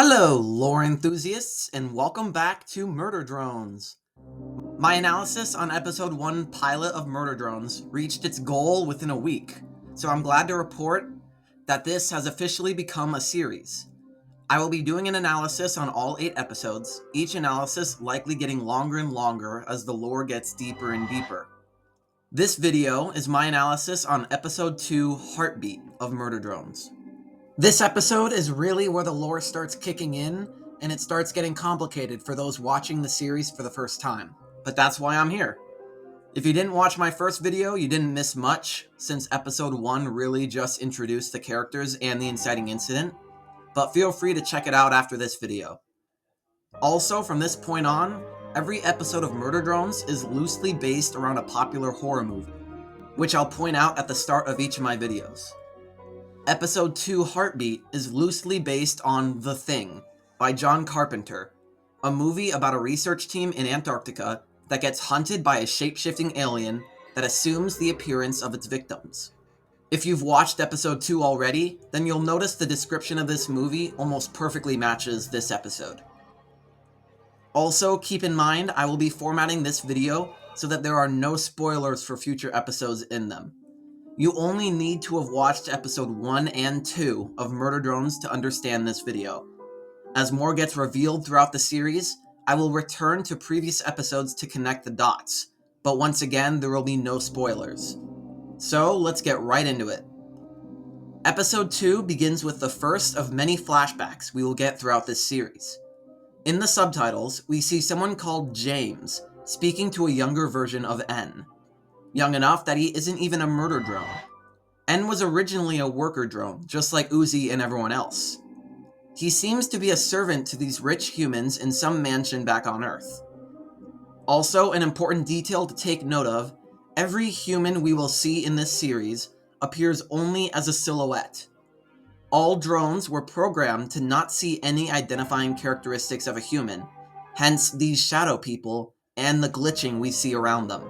Hello, lore enthusiasts, and welcome back to Murder Drones. My analysis on episode 1 pilot of Murder Drones reached its goal within a week, so I'm glad to report that this has officially become a series. I will be doing an analysis on all 8 episodes, each analysis likely getting longer and longer as the lore gets deeper and deeper. This video is my analysis on episode 2 Heartbeat of Murder Drones. This episode is really where the lore starts kicking in, and it starts getting complicated for those watching the series for the first time. But that's why I'm here. If you didn't watch my first video, you didn't miss much, since episode 1 really just introduced the characters and the inciting incident, but feel free to check it out after this video. Also, from this point on, every episode of Murder Drones is loosely based around a popular horror movie, which I'll point out at the start of each of my videos. Episode 2 Heartbeat is loosely based on The Thing by John Carpenter, a movie about a research team in Antarctica that gets hunted by a shape-shifting alien that assumes the appearance of its victims. If you've watched episode 2 already, then you'll notice the description of this movie almost perfectly matches this episode. Also, keep in mind I will be formatting this video so that there are no spoilers for future episodes in them. You only need to have watched episode 1 and 2 of Murder Drones to understand this video. As more gets revealed throughout the series, I will return to previous episodes to connect the dots, but once again, there will be no spoilers. So, let's get right into it. Episode 2 begins with the first of many flashbacks we will get throughout this series. In the subtitles, we see someone called James speaking to a younger version of N. Young enough that he isn't even a murder drone. N was originally a worker drone, just like Uzi and everyone else. He seems to be a servant to these rich humans in some mansion back on Earth. Also, an important detail to take note of, every human we will see in this series appears only as a silhouette. All drones were programmed to not see any identifying characteristics of a human, hence these shadow people and the glitching we see around them.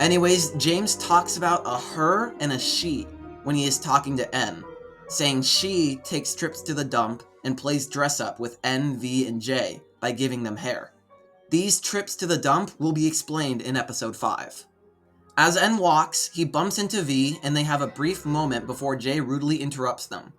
Anyways, James talks about a her and a she when he is talking to N, saying she takes trips to the dump and plays dress up with N, V, and J by giving them hair. These trips to the dump will be explained in episode 5. As N walks, he bumps into V and they have a brief moment before J rudely interrupts them.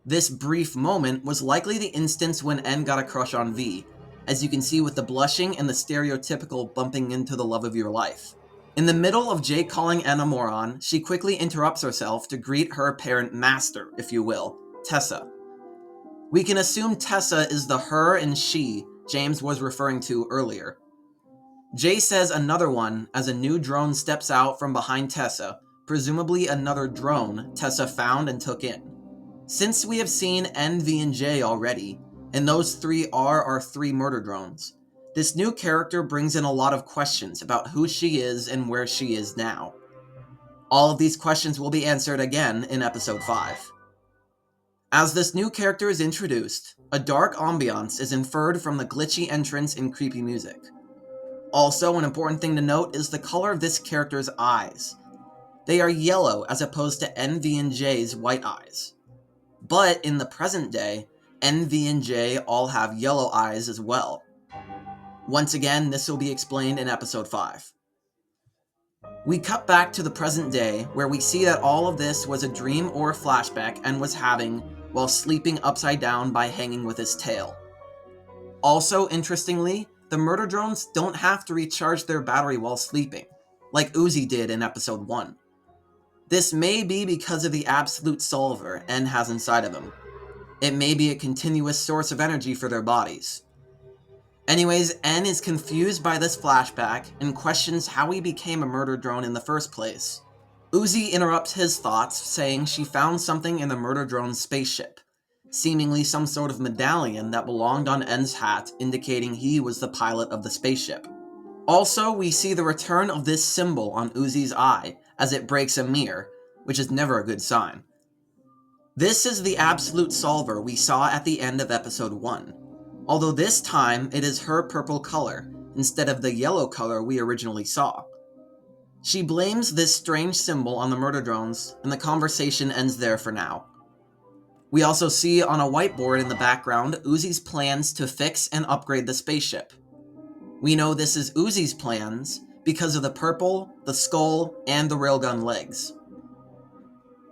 This brief moment was likely the instance when N got a crush on V, as you can see with the blushing and the stereotypical bumping into the love of your life. In the middle of Jay calling N a moron, she quickly interrupts herself to greet her apparent master, if you will, Tessa. We can assume Tessa is the her and she James was referring to earlier. Jay says another one as a new drone steps out from behind Tessa, presumably another drone Tessa found and took in. Since we have seen N, V, and J already, and those three are our 3 murder drones, this new character brings in a lot of questions about who she is and where she is now. All of these questions will be answered again in episode 5. As this new character is introduced, a dark ambiance is inferred from the glitchy entrance and creepy music. Also, an important thing to note is the color of this character's eyes. They are yellow as opposed to N, V, and J's white eyes. But in the present day, N, V, and J all have yellow eyes as well. Once again, this will be explained in episode 5. We cut back to the present day, where we see that all of this was a dream or a flashback N was having while sleeping upside down by hanging with his tail. Also, interestingly, the murder drones don't have to recharge their battery while sleeping, like Uzi did in episode 1. This may be because of the absolute solver N has inside of him. It may be a continuous source of energy for their bodies. Anyways, N is confused by this flashback and questions how he became a murder drone in the first place. Uzi interrupts his thoughts, saying she found something in the murder drone's spaceship, seemingly some sort of medallion that belonged on N's hat, indicating he was the pilot of the spaceship. Also, we see the return of this symbol on Uzi's eye as it breaks a mirror, which is never a good sign. This is the absolute solver we saw at the end of episode 1. Although this time it is her purple color, instead of the yellow color we originally saw. She blames this strange symbol on the murder drones, and the conversation ends there for now. We also see on a whiteboard in the background Uzi's plans to fix and upgrade the spaceship. We know this is Uzi's plans because of the purple, the skull, and the railgun legs.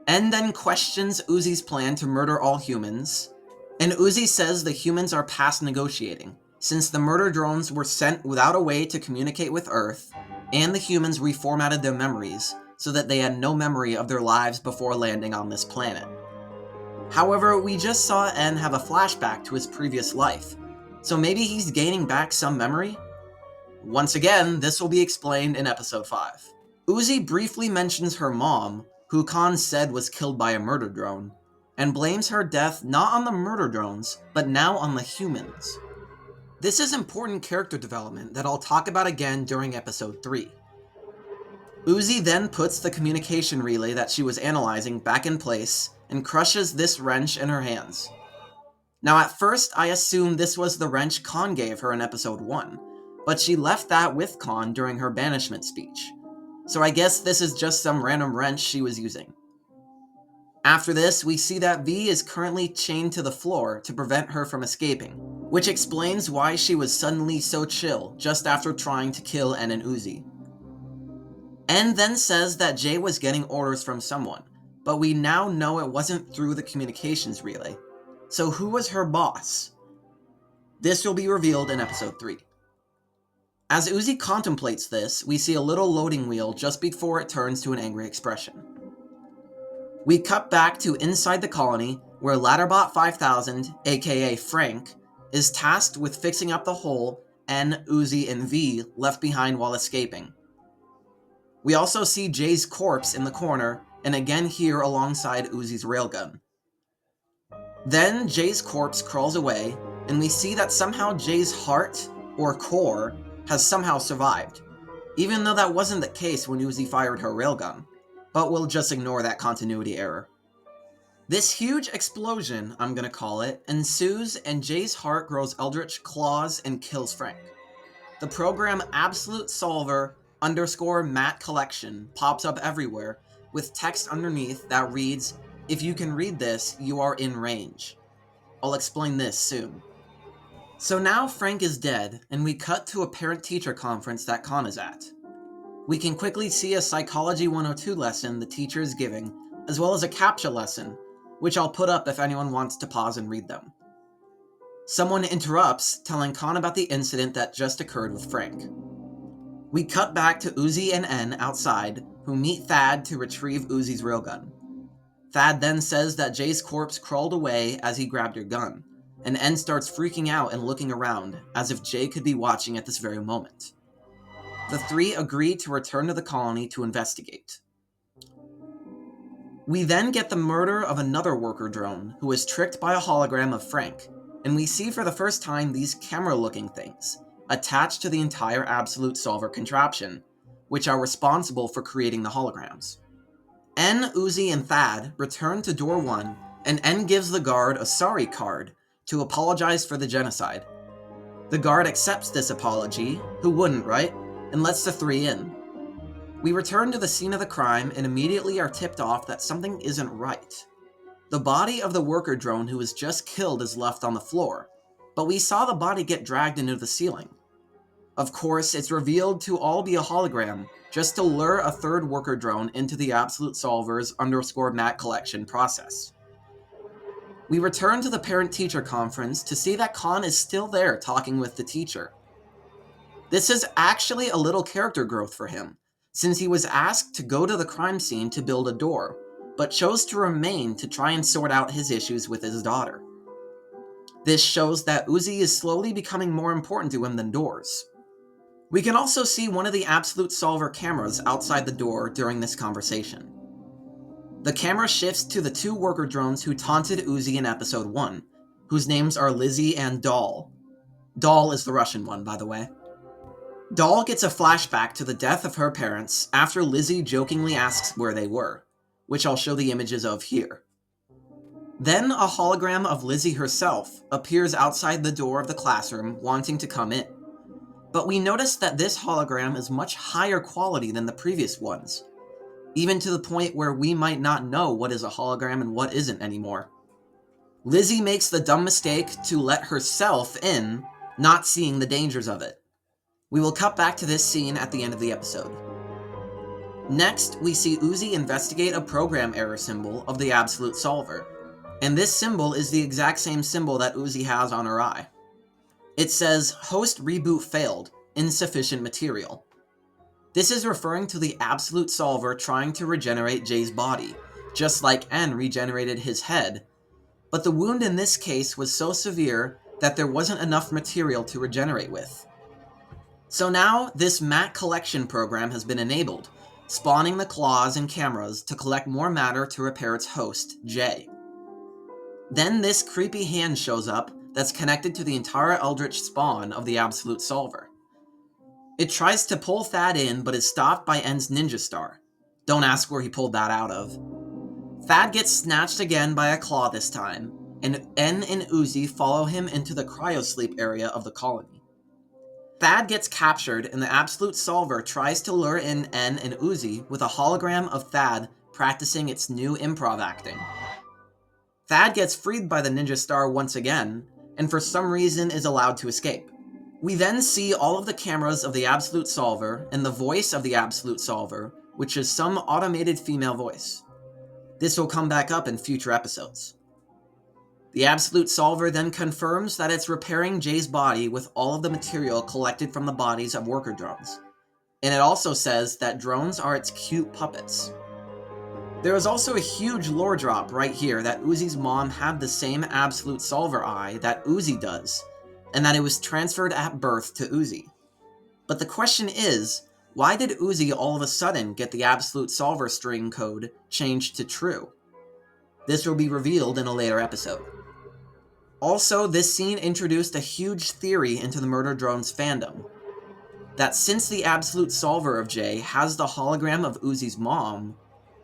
N then questions Uzi's plan to murder all humans, and Uzi says the humans are past negotiating, since the murder drones were sent without a way to communicate with Earth, and the humans reformatted their memories so that they had no memory of their lives before landing on this planet. However, we just saw N have a flashback to his previous life, so maybe he's gaining back some memory? Once again, this will be explained in episode 5. Uzi briefly mentions her mom, who Khan said was killed by a murder drone, and blames her death not on the murder drones, but now on the humans. This is important character development that I'll talk about again during episode 3. Uzi then puts the communication relay that she was analyzing back in place and crushes this wrench in her hands. Now at first I assumed this was the wrench Khan gave her in episode 1, but she left that with Khan during her banishment speech, so I guess this is just some random wrench she was using. After this, we see that V is currently chained to the floor to prevent her from escaping, which explains why she was suddenly so chill just after trying to kill N and Uzi. N then says that Jay was getting orders from someone, but we now know it wasn't through the communications relay. So who was her boss? This will be revealed in episode 3. As Uzi contemplates this, we see a little loading wheel just before it turns to an angry expression. We cut back to inside the colony, where Ladderbot 5000, aka Frank, is tasked with fixing up the hole N, Uzi, and V left behind while escaping. We also see Jay's corpse in the corner, and again here alongside Uzi's railgun. Then Jay's corpse crawls away, and we see that somehow Jay's heart, or core, has somehow survived, even though that wasn't the case when Uzi fired her railgun, but we'll just ignore that continuity error. This huge explosion, I'm gonna call it, ensues and Jay's heart grows eldritch claws and kills Frank. The program Absolute Solver _Mat Collection pops up everywhere with text underneath that reads, "If you can read this, you are in range." I'll explain this soon. So now Frank is dead, and we cut to a parent-teacher conference that Khan is at. We can quickly see a Psychology 102 lesson the teacher is giving, as well as a CAPTCHA lesson, which I'll put up if anyone wants to pause and read them. Someone interrupts, telling Khan about the incident that just occurred with Frank. We cut back to Uzi and N outside, who meet Thad to retrieve Uzi's railgun. Thad then says that Jay's corpse crawled away as he grabbed her gun, and N starts freaking out and looking around, as if Jay could be watching at this very moment. The three agree to return to the colony to investigate. We then get the murder of another worker drone, who is tricked by a hologram of Frank, and we see for the first time these camera-looking things, attached to the entire Absolute Solver contraption, which are responsible for creating the holograms. N, Uzi, and Thad return to Door 1, and N gives the guard a sorry card to apologize for the genocide. The guard accepts this apology, who wouldn't, right? And lets the three in. We return to the scene of the crime and immediately are tipped off that something isn't right. The body of the worker drone who was just killed is left on the floor, but we saw the body get dragged into the ceiling. Of course, it's revealed to all be a hologram, just to lure a third worker drone into the Absolute Solver's _Mat collection process. We return to the parent-teacher conference to see that Khan is still there talking with the teacher. This is actually a little character growth for him, since he was asked to go to the crime scene to build a door, but chose to remain to try and sort out his issues with his daughter. This shows that Uzi is slowly becoming more important to him than doors. We can also see one of the Absolute Solver cameras outside the door during this conversation. The camera shifts to the two worker drones who taunted Uzi in episode 1, whose names are Lizzie and Doll. Doll is the Russian one, by the way. Doll gets a flashback to the death of her parents after Lizzie jokingly asks where they were, which I'll show the images of here. Then a hologram of Lizzie herself appears outside the door of the classroom wanting to come in. But we notice that this hologram is much higher quality than the previous ones, even to the point where we might not know what is a hologram and what isn't anymore. Lizzie makes the dumb mistake to let herself in, not seeing the dangers of it. We will cut back to this scene at the end of the episode. Next, we see Uzi investigate a program error symbol of the Absolute Solver, and this symbol is the exact same symbol that Uzi has on her eye. It says, "Host reboot failed, insufficient material." This is referring to the Absolute Solver trying to regenerate Jay's body, just like N regenerated his head, but the wound in this case was so severe that there wasn't enough material to regenerate with. So now, this MAC collection program has been enabled, spawning the claws and cameras to collect more matter to repair its host, Jay. Then this creepy hand shows up that's connected to the entire Eldritch spawn of the Absolute Solver. It tries to pull Thad in, but is stopped by N's Ninja Star. Don't ask where he pulled that out of. Thad gets snatched again by a claw this time, and N and Uzi follow him into the cryosleep area of the colony. Thad gets captured, and the Absolute Solver tries to lure in N and Uzi with a hologram of Thad practicing its new improv acting. Thad gets freed by the Ninja Star once again, and for some reason is allowed to escape. We then see all of the cameras of the Absolute Solver and the voice of the Absolute Solver, which is some automated female voice. This will come back up in future episodes. The Absolute Solver then confirms that it's repairing Jay's body with all of the material collected from the bodies of worker drones. And it also says that drones are its cute puppets. There is also a huge lore drop right here that Uzi's mom had the same Absolute Solver eye that Uzi does, and that it was transferred at birth to Uzi. But the question is, why did Uzi all of a sudden get the Absolute Solver string code changed to true? This will be revealed in a later episode. Also, this scene introduced a huge theory into the Murder Drones fandom, that since the Absolute Solver of Jay has the hologram of Uzi's mom,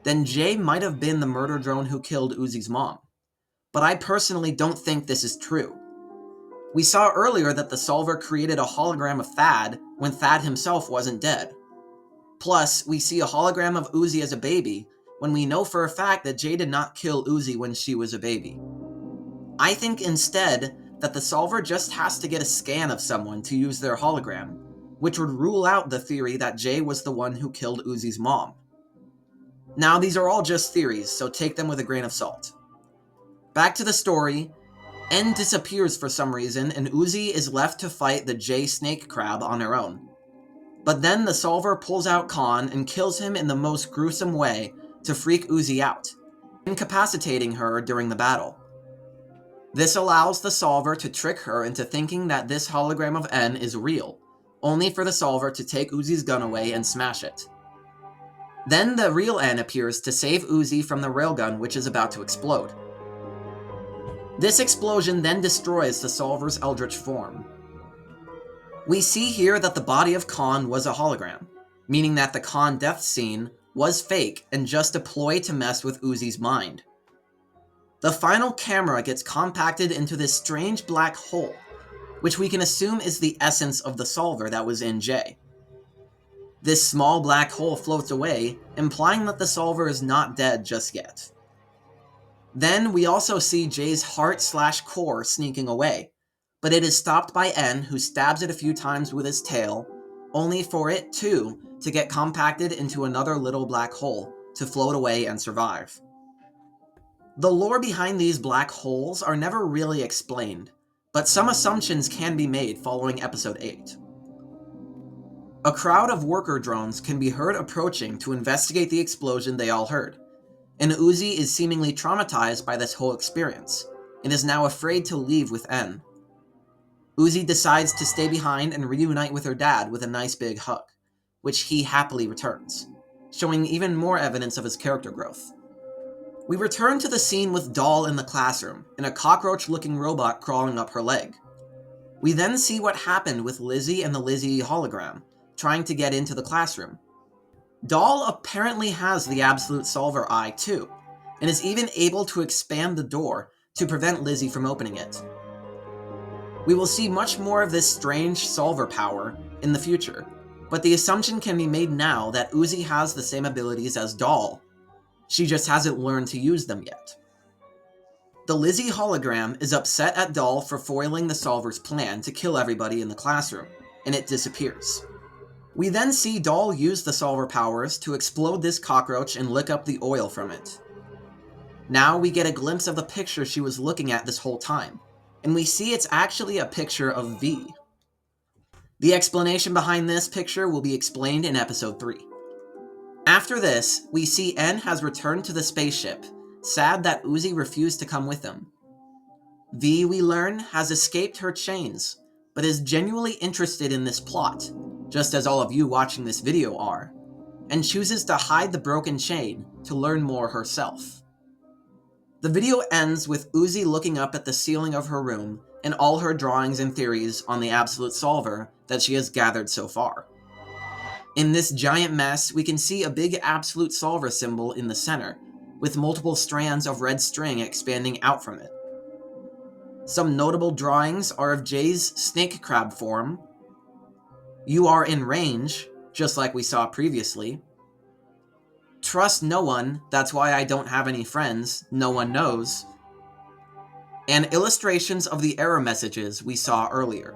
then Jay might have been the murder drone who killed Uzi's mom. But I personally don't think this is true. We saw earlier that the Solver created a hologram of Thad when Thad himself wasn't dead. Plus, we see a hologram of Uzi as a baby, when we know for a fact that Jay did not kill Uzi when she was a baby. I think instead that the Solver just has to get a scan of someone to use their hologram, which would rule out the theory that Jay was the one who killed Uzi's mom. Now, these are all just theories, so take them with a grain of salt. Back to the story, N disappears for some reason, and Uzi is left to fight the Jay snake crab on her own. But then the Solver pulls out Khan and kills him in the most gruesome way to freak Uzi out, incapacitating her during the battle. This allows the Solver to trick her into thinking that this hologram of N is real, only for the Solver to take Uzi's gun away and smash it. Then the real N appears to save Uzi from the railgun, which is about to explode. This explosion then destroys the Solver's Eldritch form. We see here that the body of Khan was a hologram, meaning that the Khan death scene was fake and just a ploy to mess with Uzi's mind. The final camera gets compacted into this strange black hole, which we can assume is the essence of the Solver that was in Jay. This small black hole floats away, implying that the Solver is not dead just yet. Then we also see Jay's heart/core sneaking away, but it is stopped by N, who stabs it a few times with his tail, only for it, too, to get compacted into another little black hole, to float away and survive. The lore behind these black holes are never really explained, but some assumptions can be made following episode 8. A crowd of worker drones can be heard approaching to investigate the explosion they all heard, and Uzi is seemingly traumatized by this whole experience, and is now afraid to leave with N. Uzi decides to stay behind and reunite with her dad with a nice big hug, which he happily returns, showing even more evidence of his character growth. We return to the scene with Doll in the classroom, and a cockroach-looking robot crawling up her leg. We then see what happened with Lizzie and the Lizzie hologram, trying to get into the classroom. Doll apparently has the Absolute Solver eye too, and is even able to expand the door to prevent Lizzie from opening it. We will see much more of this strange Solver power in the future, but the assumption can be made now that Uzi has the same abilities as Doll. She just hasn't learned to use them yet. The Lizzie hologram is upset at Doll for foiling the solver's plan to kill everybody in the classroom, and it disappears. We then see Doll use the solver powers to explode this cockroach and lick up the oil from it. Now we get a glimpse of the picture she was looking at this whole time, and we see it's actually a picture of V. The explanation behind this picture will be explained in episode 3. After this, we see N has returned to the spaceship, sad that Uzi refused to come with him. V, we learn, has escaped her chains, but is genuinely interested in this plot, just as all of you watching this video are, and chooses to hide the broken chain to learn more herself. The video ends with Uzi looking up at the ceiling of her room and all her drawings and theories on the absolute solver that she has gathered so far. In this giant mess, we can see a big absolute solver symbol in the center, with multiple strands of red string expanding out from it. Some notable drawings are of Jay's snake crab form. You are in range, just like we saw previously. Trust no one, that's why I don't have any friends, no one knows. And illustrations of the error messages we saw earlier.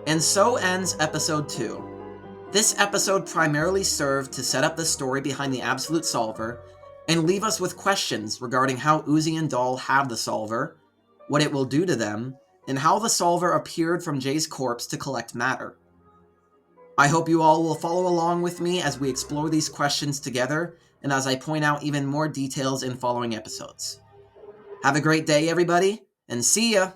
And so ends episode 2. This episode primarily served to set up the story behind the absolute solver and leave us with questions regarding how Uzi and Doll have the solver, what it will do to them, and how the solver appeared from Jay's corpse to collect matter. I hope you all will follow along with me as we explore these questions together and as I point out even more details in following episodes. Have a great day, everybody, and see ya!